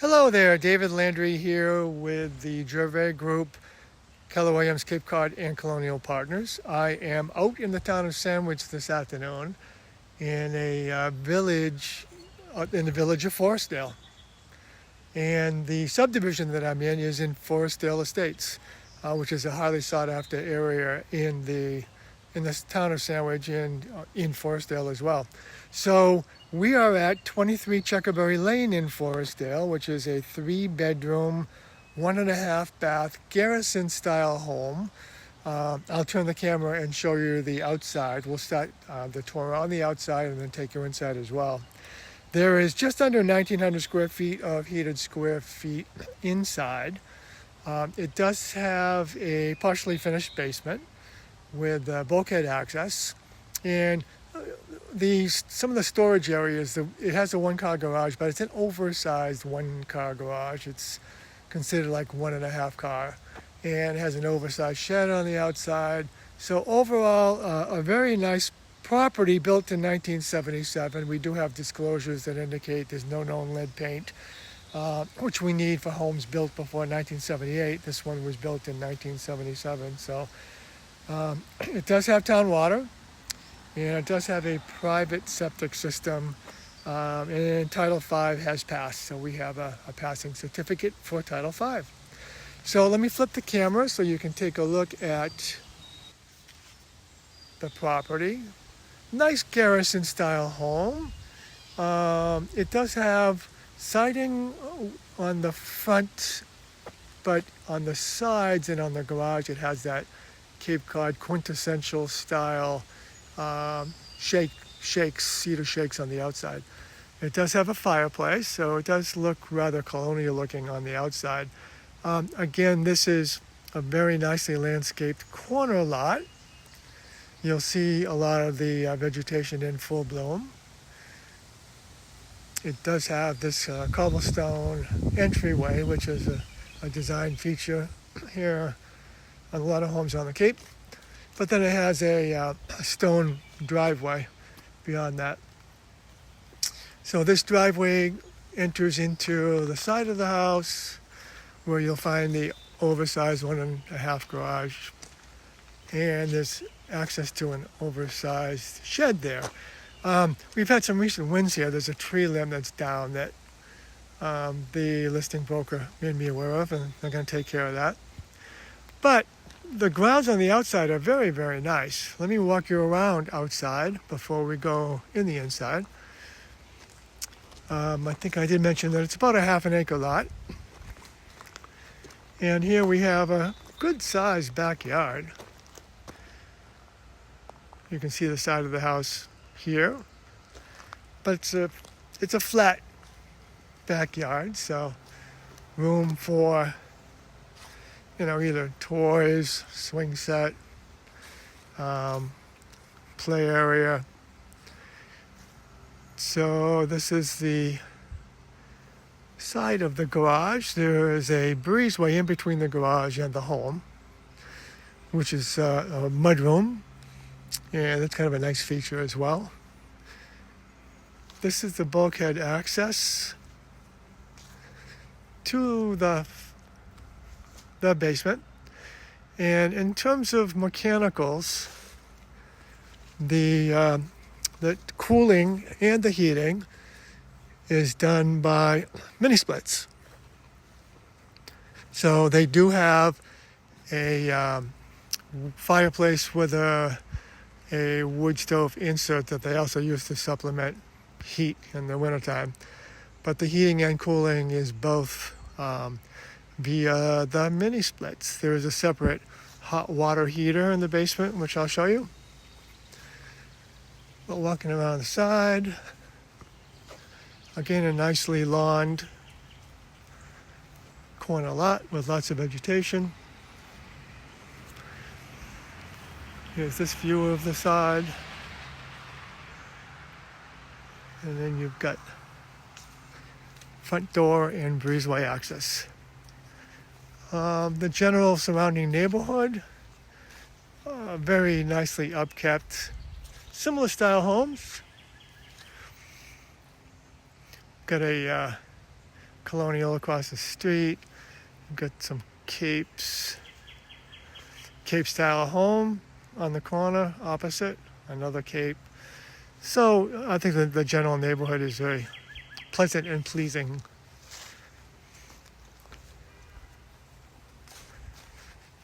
Hello there, David Landry here with the Gervais Group, Keller Williams, Cape Cod, and Colonial Partners. I am out in the town of Sandwich this afternoon in a village, in the village of Forestdale. And the subdivision that I'm in is in Forestdale Estates, which is a highly sought after area in this town of Sandwich and in Forestdale as well. So we are at 23 Checkerberry Lane in Forestdale, which is a 3-bedroom, 1.5-bath garrison style home. I'll turn the camera and show you the outside. We'll start the tour on the outside and then take you inside as well. There is just under 1,900 square feet of heated square feet inside. It does have a partially finished basement with bulkhead access, and some of the storage areas. It has a one-car garage, but it's an oversized one-car garage. It's considered like 1.5 car, and it has an oversized shed on the outside. So overall, a very nice property built in 1977. We do have disclosures that indicate there's no known lead paint, which we need for homes built before 1978. This one was built in 1977. So it does have town water, and it does have a private septic system, and Title V has passed. So we have a passing certificate for Title V. So let me flip the camera so you can take a look at the property. Nice garrison style home. It does have siding on the front, but on the sides and on the garage it has that Cape Cod quintessential style cedar shakes on the outside. It does have a fireplace, so it does look rather colonial looking on the outside. Again, this is a very nicely landscaped corner lot. You'll see a lot of the vegetation in full bloom. It does have this cobblestone entryway, which is a design feature here on a lot of homes on the Cape. But then it has a stone driveway beyond that. So this driveway enters into the side of the house where you'll find the oversized 1.5 garage. And there's access to an oversized shed there. We've had some recent winds here. There's a tree limb that's down that the listing broker made me aware of, and they're going to take care of that. But the grounds on the outside are very, very nice. Let me walk you around outside before we go in the inside. I think I did mention that it's about a half an acre lot. And here we have a good sized backyard. You can see the side of the house here, but it's a flat backyard, so room for either toys, swing set, play area. So this is the side of the garage. There is a breezeway in between the garage and the home, which is a mudroom. And that's kind of a nice feature as well. This is the bulkhead access to the basement. And in terms of mechanicals, the cooling and the heating is done by mini splits. So they do have a fireplace with a wood stove insert that they also use to supplement heat in the wintertime. But the heating and cooling is both via the mini splits. There is a separate hot water heater in the basement, which I'll show you. But walking around the side, again, a nicely lawned corner lot with lots of vegetation. Here's this view of the side. And then you've got front door and breezeway access. The general surrounding neighborhood, very nicely upkept, similar style homes. Got a Colonial across the street. We've got some Cape style home on the corner opposite, another Cape. So I think that the general neighborhood is very pleasant and pleasing.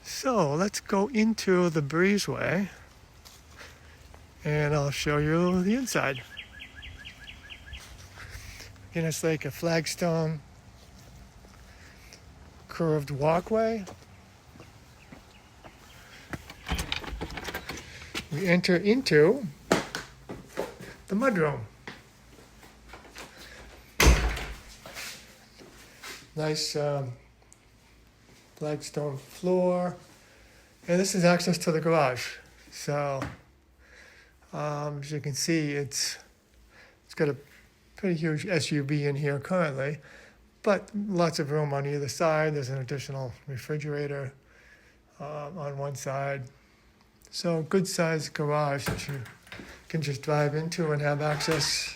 So let's go into the breezeway and I'll show you the inside. Again, it's like a flagstone curved walkway. We enter into the mudroom. Nice flagstone floor. And this is access to the garage. So as you can see, it's got a pretty huge SUV in here currently, but lots of room on either side. There's an additional refrigerator on one side. So good sized garage that you can just drive into and have access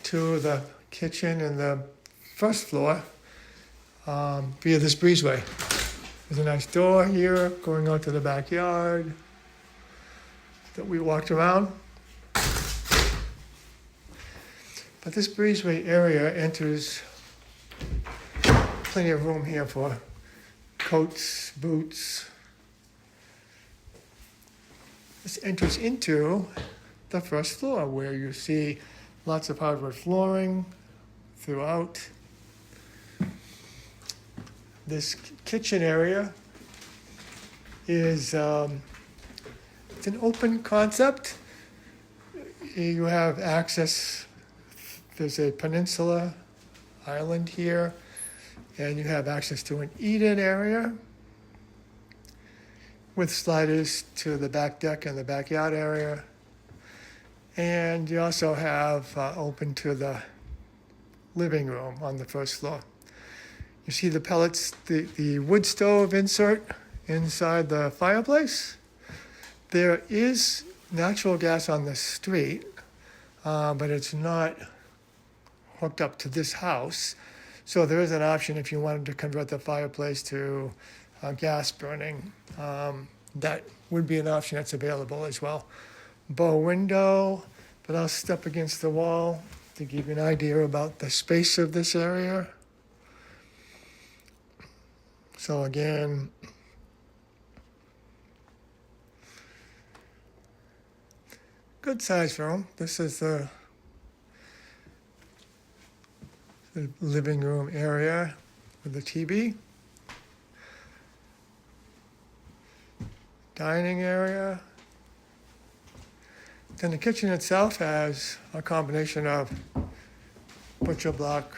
to the kitchen and the first floor via this breezeway. There's a nice door here going out to the backyard that we walked around. But this breezeway area enters plenty of room here for coats, boots. This enters into the first floor where you see lots of hardwood flooring throughout. This kitchen area is it's an open concept. You have access. There's a peninsula island here, and you have access to an eat-in area with sliders to the back deck and the backyard area. And you also have open to the living room on the first floor. You see the pellets, the wood stove insert inside the fireplace. There is natural gas on the street, but it's not hooked up to this house. So there is an option if you wanted to convert the fireplace to gas burning. That would be an option that's available as well. Bow window, but I'll step against the wall to give you an idea about the space of this area. So again, good size room. This is the living room area with the TV. Dining area. Then the kitchen itself has a combination of butcher block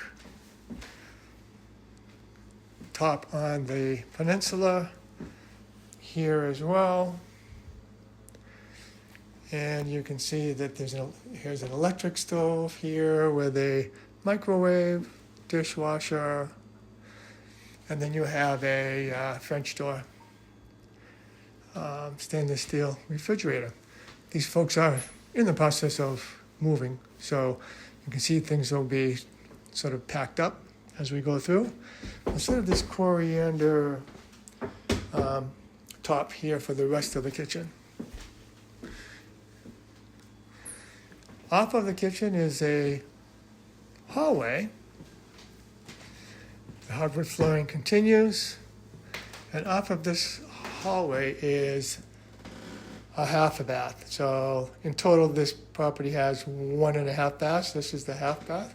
top on the peninsula here as well. And you can see that here's an electric stove here with a microwave, dishwasher, and then you have a French door, stainless steel refrigerator. These folks are in the process of moving, so you can see things will be sort of packed up as we go through. Instead of this coriander top here for the rest of the kitchen. Off of the kitchen is a hallway. The hardwood flooring continues, and off of this hallway is a half a bath. So in total, this property has 1.5 baths. This is the half bath.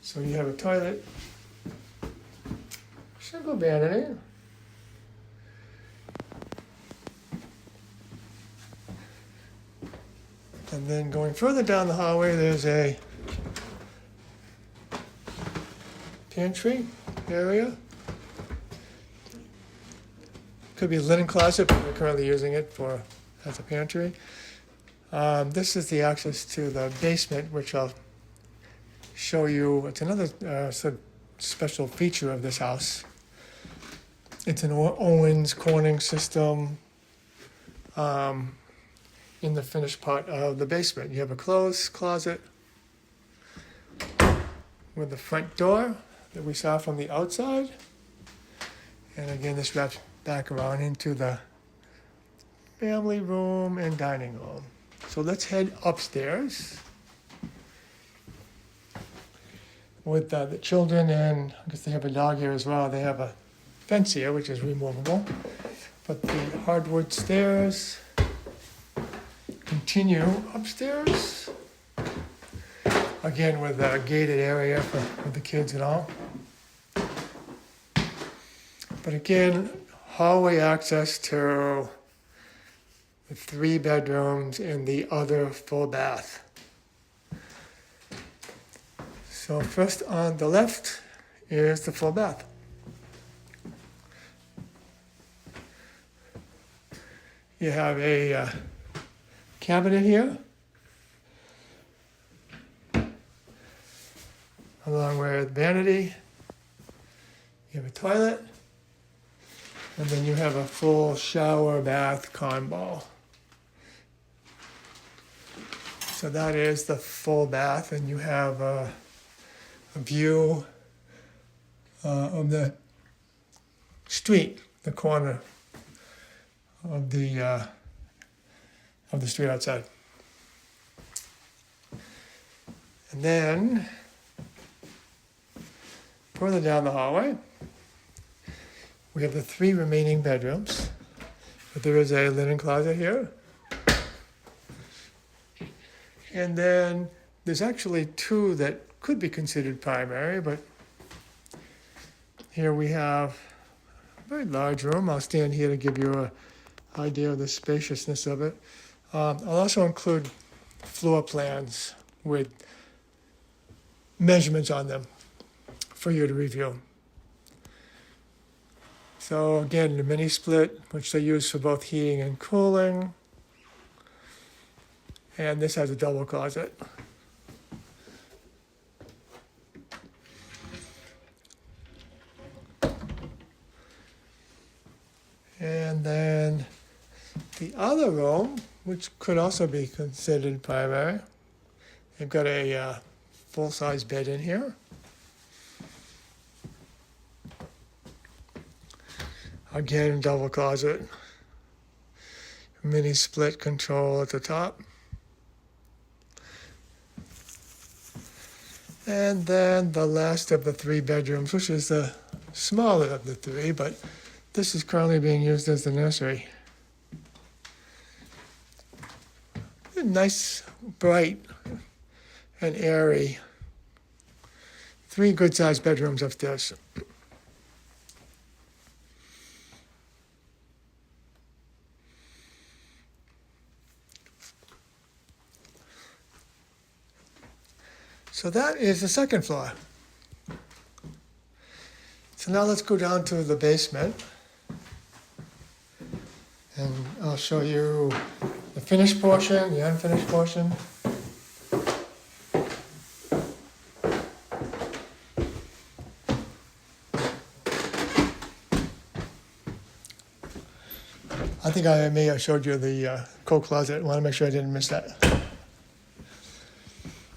So you have a toilet, single vanity, and then going further down the hallway, there's a pantry area. Could be a linen closet, but we're currently using it as a pantry. This is the access to the basement, which I'll show you. It's another sort of special feature of this house. It's an Owens Corning system, and in the finished part of the basement. You have a clothes closet with the front door that we saw from the outside. And again, this wraps back around into the family room and dining room. So let's head upstairs with the children, and I guess they have a dog here as well. They have a fence here, which is removable. But the hardwood stairs continue upstairs. Again, with a gated area for the kids and all. But again, hallway access to the 3 bedrooms and the other full bath. So first on the left is the full bath. You have a cabinet here, along with vanity. You have a toilet, and then you have a full shower bath combo. So that is the full bath, and you have a view of the street, the corner of the street outside. And then further down the hallway, we have the 3 remaining bedrooms. But there is a linen closet here. And then there's actually 2 that could be considered primary, but here we have a very large room. I'll stand here to give you an idea of the spaciousness of it. I'll also include floor plans with measurements on them for you to review. So again, the mini split, which they use for both heating and cooling. And this has a double closet. And then the other room, which could also be considered primary, they've got a full-size bed in here. Again, double closet. Mini split control at the top. And then the last of the 3 bedrooms, which is the smaller of the 3, but this is currently being used as the nursery. Nice, bright, and airy. 3 good-sized bedrooms upstairs. So that is the second floor. So now let's go down to the basement. And I'll show you the finished portion, the unfinished portion. I think I may have showed you the coat closet. I want to make sure I didn't miss that.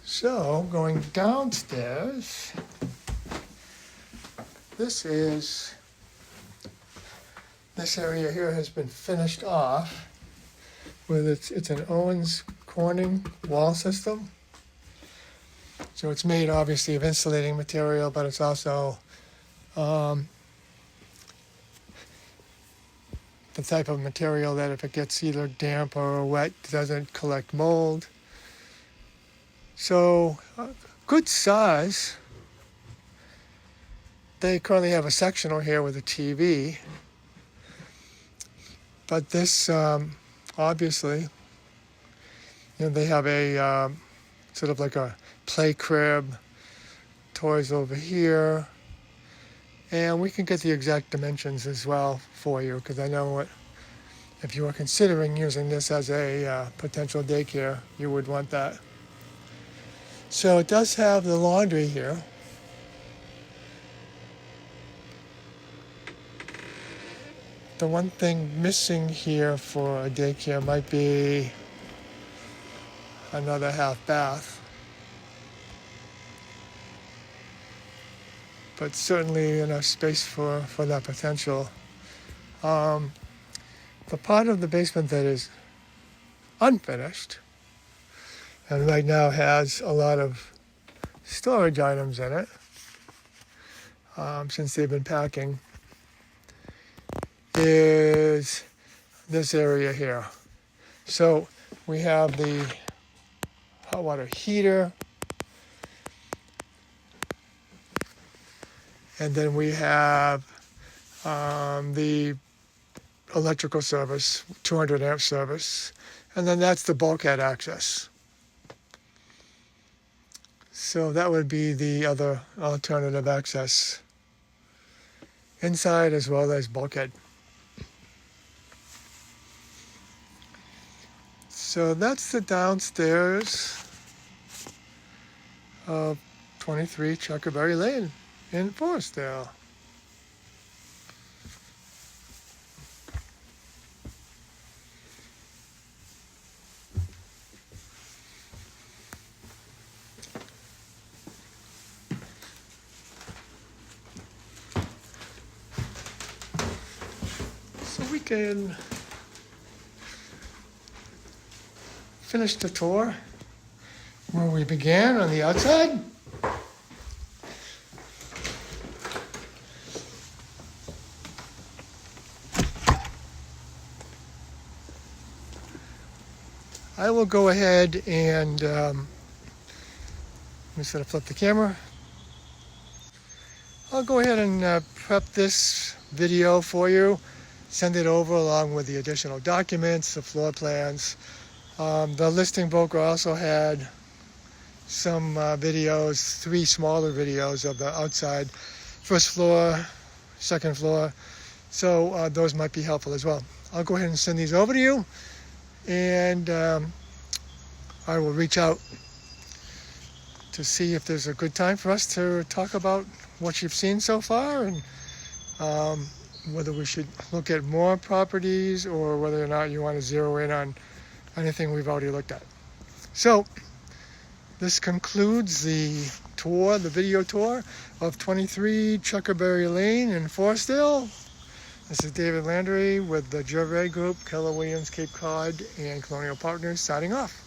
So, going downstairs, this area here has been finished off with it's an Owens Corning wall system. So it's made obviously of insulating material, but it's also the type of material that if it gets either damp or wet, doesn't collect mold. So, good size. They currently have a sectional here with a TV. But this, obviously, they have a sort of like a play crib, toys over here. And we can get the exact dimensions as well for you, because I know if you were considering using this as a potential daycare, you would want that. So it does have the laundry here. The one thing missing here for a daycare might be another half bath. But certainly enough space for that potential. The part of the basement that is unfinished and right now has a lot of storage items in it, since they've been packing, is this area here. So we have the hot water heater, and then we have the electrical service, 200 amp service, and then that's the bulkhead access. So that would be the other alternative access inside as well as bulkhead. So that's the downstairs of 23 Checkerberry Lane in Forestdale. So we can finish the tour where we began on the outside. I will go ahead and let me sort of flip the camera. I'll go ahead and prep this video for you, send it over along with the additional documents, the floor plans. The listing broker also had some videos, 3 smaller videos of the outside, first floor, second floor. So those might be helpful as well. I'll go ahead and send these over to you, and I will reach out to see if there's a good time for us to talk about what you've seen so far, and whether we should look at more properties or whether or not you want to zero in on anything we've already looked at. So this concludes the tour, the video tour of 23 Checkerberry Lane in Forestdale. This is David Landry with the Checkerberry Group, Keller Williams, Cape Cod, and Colonial Partners signing off.